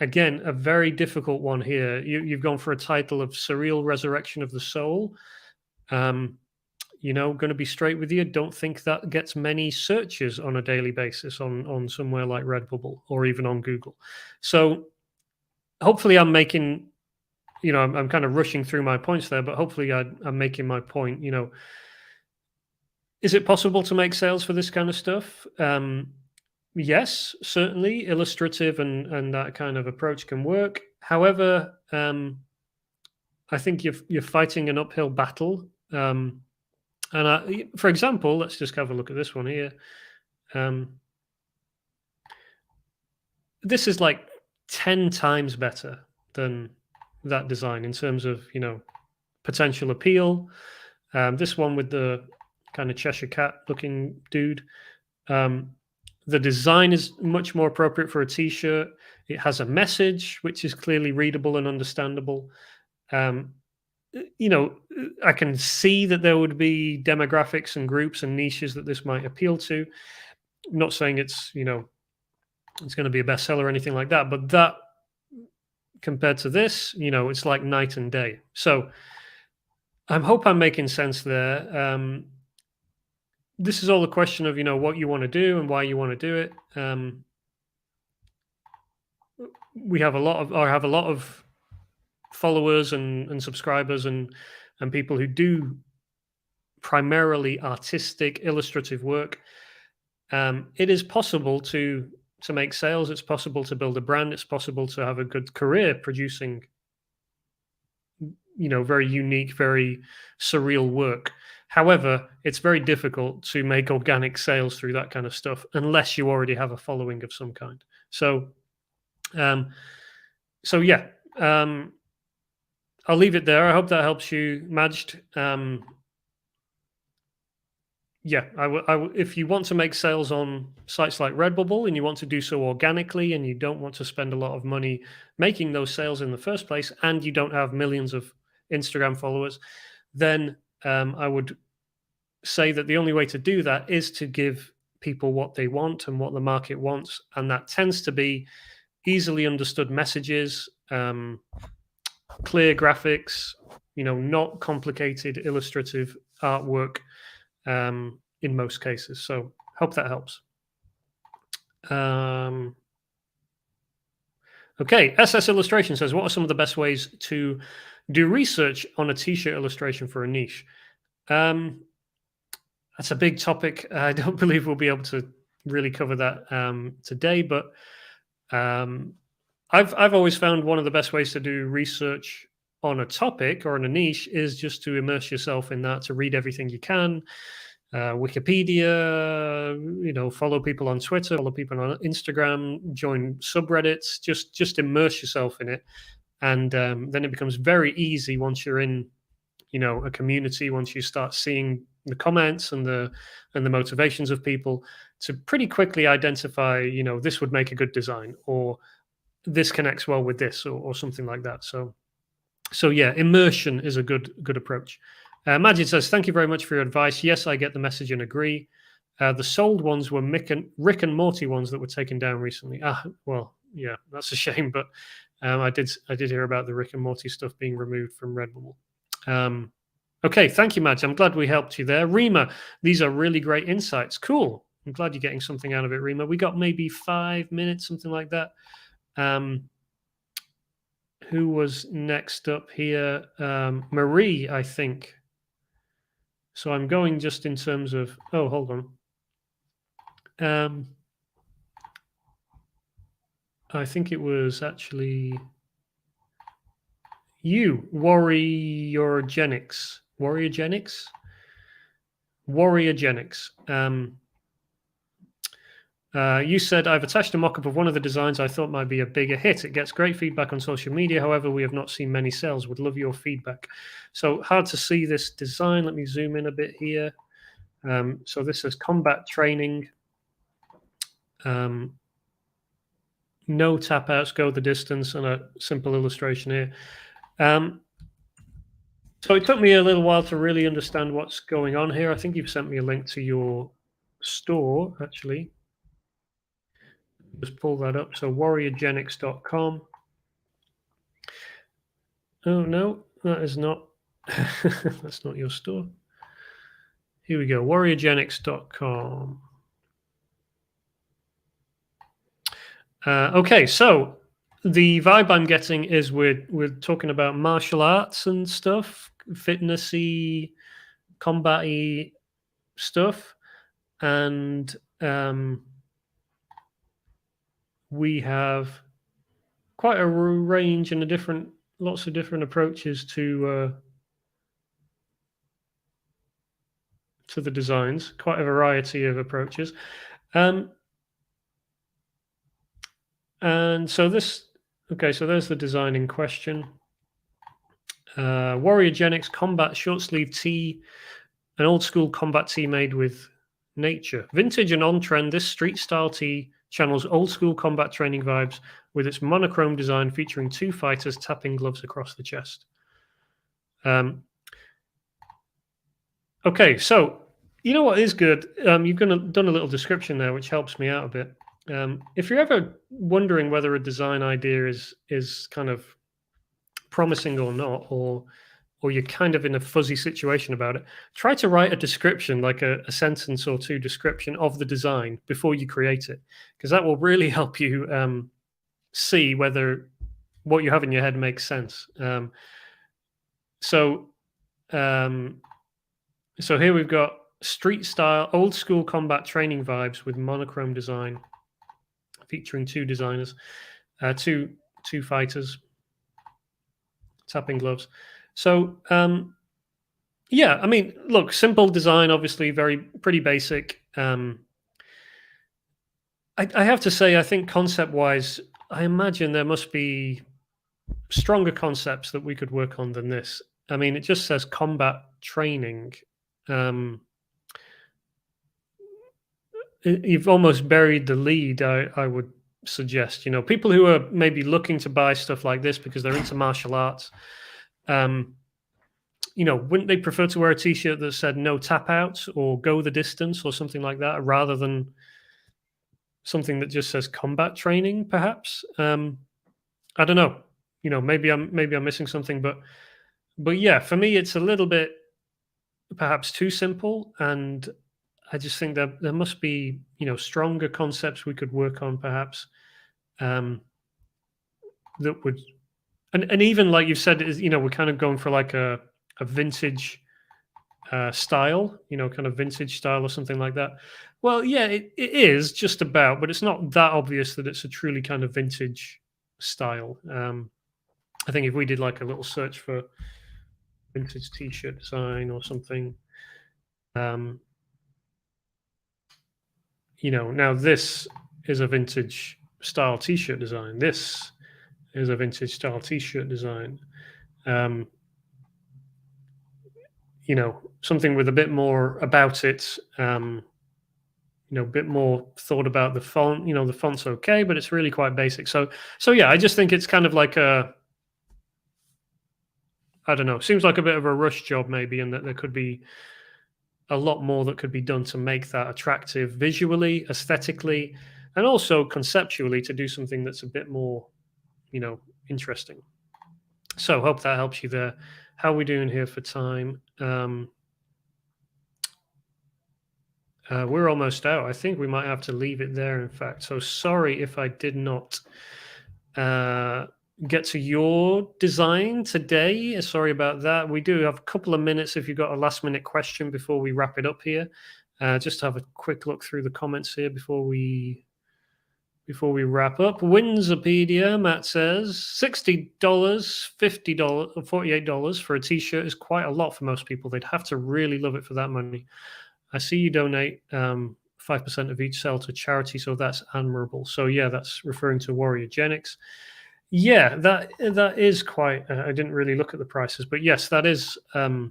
Again, a very difficult one here. You've gone for a title of Surreal Resurrection of the Soul. Going to be straight with you. Don't think that gets many searches on a daily basis on somewhere like Redbubble or even on Google. So hopefully I'm making, I'm kind of rushing through my points there, but hopefully I'm making my point. Is it possible to make sales for this kind of stuff? Yes, certainly. Illustrative and that kind of approach can work. However, I think you're fighting an uphill battle. And for example, let's just have a look at this one here. This is like 10 times better than that design in terms of, potential appeal. This one with the kind of Cheshire Cat looking dude. The design is much more appropriate for a t-shirt. It has a message, which is clearly readable and understandable. I can see that there would be demographics and groups and niches that this might appeal to. I'm not saying it's going to be a bestseller or anything like that, but that compared to this, it's like night and day. So I hope I'm making sense there. This is all a question of, what you want to do and why you want to do it. I have a lot of followers and subscribers and people who do primarily artistic, illustrative work. it is possible to make sales. It's possible to build a brand. It's possible to have a good career producing, very unique, very surreal work. However, it's very difficult to make organic sales through that kind of stuff unless you already have a following of some kind. So, um, yeah, I'll leave it there. I hope that helps you, Majd. Yeah, if you want to make sales on sites like Redbubble and you want to do so organically and you don't want to spend a lot of money making those sales in the first place and you don't have millions of Instagram followers, then I would say that the only way to do that is to give people what they want and what the market wants. And that tends to be easily understood messages, clear graphics, not complicated illustrative artwork. In most cases. So hope that helps. Okay, SS Illustration says, what are some of the best ways to do research on a t-shirt illustration for a niche? That's a big topic. I don't believe we'll be able to really cover that today, but I've always found one of the best ways to do research on a topic or on a niche is just to immerse yourself in that, to read everything you can. Wikipedia, follow people on Twitter, follow people on Instagram, join subreddits, just immerse yourself in it. And then it becomes very easy once you're in, a community, once you start seeing the comments and the motivations of people, to pretty quickly identify, this would make a good design, or this connects well with this, or something like that. So yeah, immersion is a good approach. Majid says, thank you very much for your advice. Yes, I get the message and agree. The sold ones were Rick and Morty ones that were taken down recently. Well, yeah, that's a shame, but I did hear about the Rick and Morty stuff being removed from Redbubble. Okay, thank you, Majid. I'm glad we helped you there. Rima, these are really great insights. Cool. I'm glad you're getting something out of it, Rima. We got maybe 5 minutes, something like that. Who was next up here? Marie, I think. So I'm going just in terms of, hold on. I think it was actually you, Warriorgenics. You said, I've attached a mock-up of one of the designs I thought might be a bigger hit. It gets great feedback on social media. However, we have not seen many sales. Would love your feedback. So hard to see this design. Let me zoom in a bit here. So this is combat training. No tap outs, go the distance, and a simple illustration here. So it took me a little while to really understand what's going on here. I think you've sent me a link to your store, actually. Just pull that up. So warriorgenics.com. Oh, no, that is not. That's not your store. Here we go. Warriorgenics.com. Okay, so the vibe I'm getting is we're talking about martial arts and stuff, fitnessy, combat-y stuff, and we have quite a range and lots of different approaches to the designs. Quite a variety of approaches. And so so there's the design in question. Warriorgenics combat short sleeve tee, an old school combat tee made with nature. Vintage and on trend, this street style tee channels old school combat training vibes with its monochrome design featuring 2 fighters tapping gloves across the chest. Okay, so you know what is good? You've done a little description there, which helps me out a bit. If you're ever wondering whether a design idea is kind of promising or not, or you're kind of in a fuzzy situation about it, try to write a description, like a sentence or 2 description of the design before you create it, because that will really help you see whether what you have in your head makes sense. So here we've got street style, old school combat training vibes with monochrome design, featuring two designers, two fighters, tapping gloves. So yeah, I mean, look, simple design, obviously, pretty basic. I have to say, I think concept-wise, I imagine there must be stronger concepts that we could work on than this. I mean, it just says combat training. You've almost buried the lead, I would suggest. You know, people who are maybe looking to buy stuff like this because they're into martial arts, you know, wouldn't they prefer to wear a T-shirt that said "no tap outs" or "go the distance" or something like that, rather than something that just says "combat training"? Perhaps. I don't know. You know, maybe I'm missing something, but yeah, for me, it's a little bit perhaps too simple, and I just think that there must be, you know, stronger concepts we could work on, perhaps, that would, and even like you've said, is, you know, we're kind of going for like a vintage style, you know, kind of vintage style or something like that. Well, yeah, it is just about, but it's not that obvious that it's a truly kind of vintage style. I think if we did like a little search for vintage T-shirt design or something, you know, now this is a vintage style T-shirt design. This is a vintage style T-shirt design. You know, something with a bit more about it. You know, a bit more thought about the font. You know, the font's okay, but it's really quite basic. So yeah, I just think it's kind of like a, I don't know, seems like a bit of a rush job maybe, and that there could be a lot more that could be done to make that attractive visually, aesthetically, and also conceptually, to do something that's a bit more, you know, interesting. So hope that helps you there. How are we doing here for time? We're almost out. I think we might have to leave it there, in fact. So sorry if I did not get to your design today. Sorry about that. We do have a couple of minutes if you've got a last minute question before we wrap it up here. Just to have a quick look through the comments here before we wrap up. Windsopedia, Matt says $60, $50, or $48 for a t-shirt is quite a lot for most people. They'd have to really love it for that money. I see you donate 5% of each sale to charity, so that's admirable. So yeah, that's referring to Warriorgenics. Yeah, that is quite. I didn't really look at the prices, but yes, that is a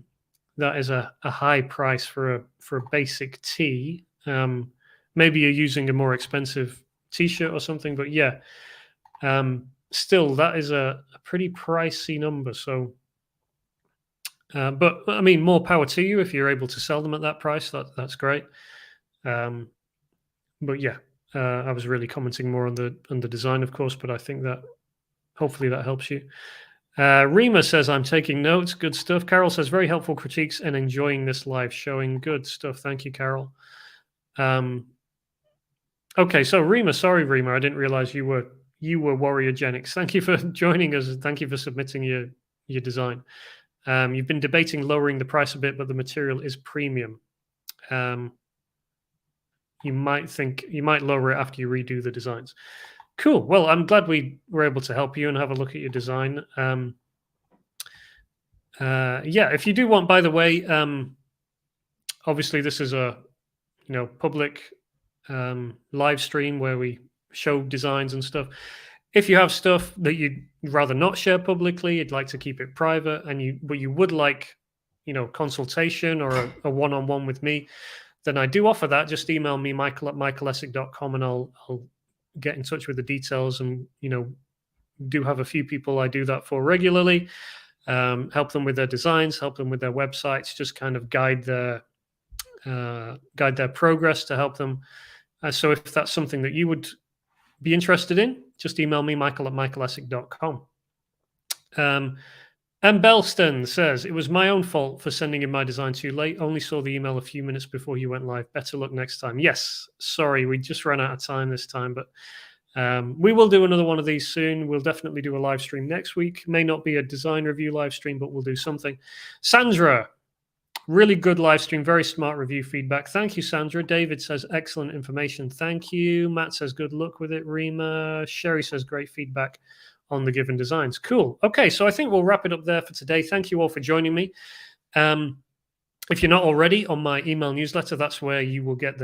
high price for a basic tee. Maybe you're using a more expensive t-shirt or something, but yeah, still that is a pretty pricey number. So. But I mean, more power to you if you're able to sell them at that price. That's great. But yeah, I was really commenting more on the design, of course. But I think that hopefully that helps you. Rima says, "I'm taking notes. Good stuff." Carol says, "Very helpful critiques and enjoying this live showing." Good stuff. Thank you, Carol. Okay, so Rima, sorry, Rima, I didn't realize you were Warriorgenics. Thank you for joining us, and thank you for submitting your design. You've been debating lowering the price a bit, but the material is premium. You might lower it after you redo the designs. Cool. Well, I'm glad we were able to help you and have a look at your design. Yeah, if you do want, by the way, obviously this is a public live stream where we show designs and stuff. If you have stuff that you'd rather not share publicly, you'd like to keep it private, but you would like, consultation or a one-on-one with me, then I do offer that. Just email me, michael@michaelessick.com, and I'll get in touch with the details. And do have a few people I do that for regularly. Help them with their designs, help them with their websites, just kind of guide their progress to help them. So if that's something that you would be interested in, just email me, michael@michaelessick.com. And Belston says, "It was my own fault for sending in my design too late. Only saw the email a few minutes before you went live. Better luck next time." Yes, sorry, we just ran out of time this time, but we will do another one of these soon. We'll definitely do a live stream next week. May not be a design review live stream, but we'll do something. Sandra, Really good live stream, very smart review feedback. Thank you, Sandra. David says excellent information. Thank you. Matt says good luck with it. Rima. Sherry says great feedback on the given designs. Cool. Okay, so I think we'll wrap it up there for today. Thank you all for joining me. If you're not already on my email newsletter, that's where you will get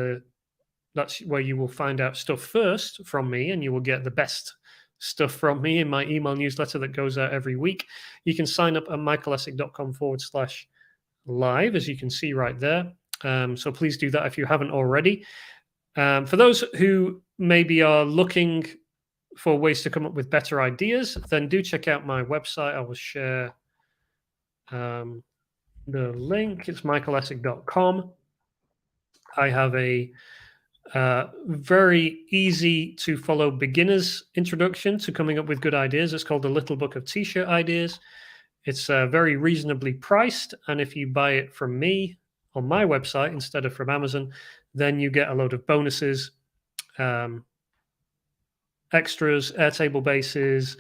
that's where you will find out stuff first from me, and you will get the best stuff from me in my email newsletter that goes out every week. You can sign up at michaelessic.com/live, as you can see right there. So please do that if you haven't already. For those who maybe are looking for ways to come up with better ideas, then do check out my website. I will share the link. It's michaelessic.com. I have a very easy to follow beginner's introduction to coming up with good ideas. It's called The Little Book of T-Shirt Ideas. It's very reasonably priced, and if you buy it from me on my website instead of from Amazon, then you get a load of bonuses, extras, Airtable bases,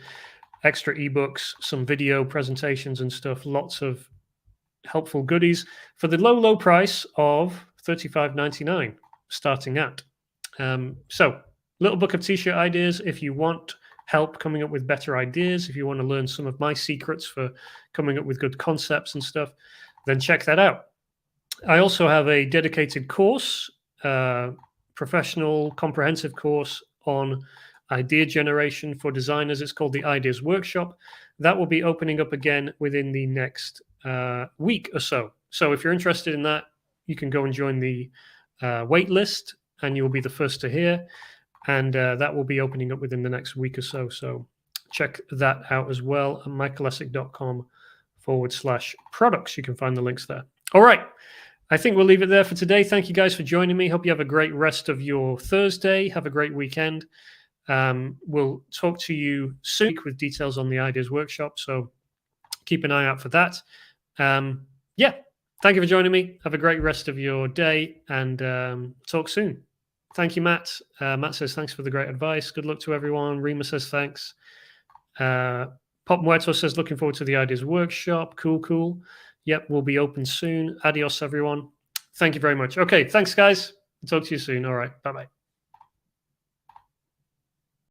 extra ebooks, some video presentations and stuff, lots of helpful goodies for the low price of $35.99 starting at. So Little Book of T-Shirt Ideas, if you want help coming up with better ideas, if you want to learn some of my secrets for coming up with good concepts and stuff, then check that out. I also have a dedicated course, professional comprehensive course on idea generation for designers. It's called the Ideas Workshop. That will be opening up again within the next week or so. So if you're interested in that, you can go and join the wait list, and you'll be the first to hear. And that will be opening up within the next week or so. So check that out as well at michaelessic.com/products. You can find the links there. All right. I think we'll leave it there for today. Thank you guys for joining me. Hope you have a great rest of your Thursday. Have a great weekend. We'll talk to you soon with details on the Ideas Workshop. So keep an eye out for that. Yeah. Thank you for joining me. Have a great rest of your day, and talk soon. Thank you, Matt. Matt says, thanks for the great advice. Good luck to everyone. Rima says, thanks. Pop Muerto says, looking forward to the Ideas Workshop. Cool. Yep, we'll be open soon. Adios, everyone. Thank you very much. Okay, thanks, guys. Talk to you soon. All right, bye-bye.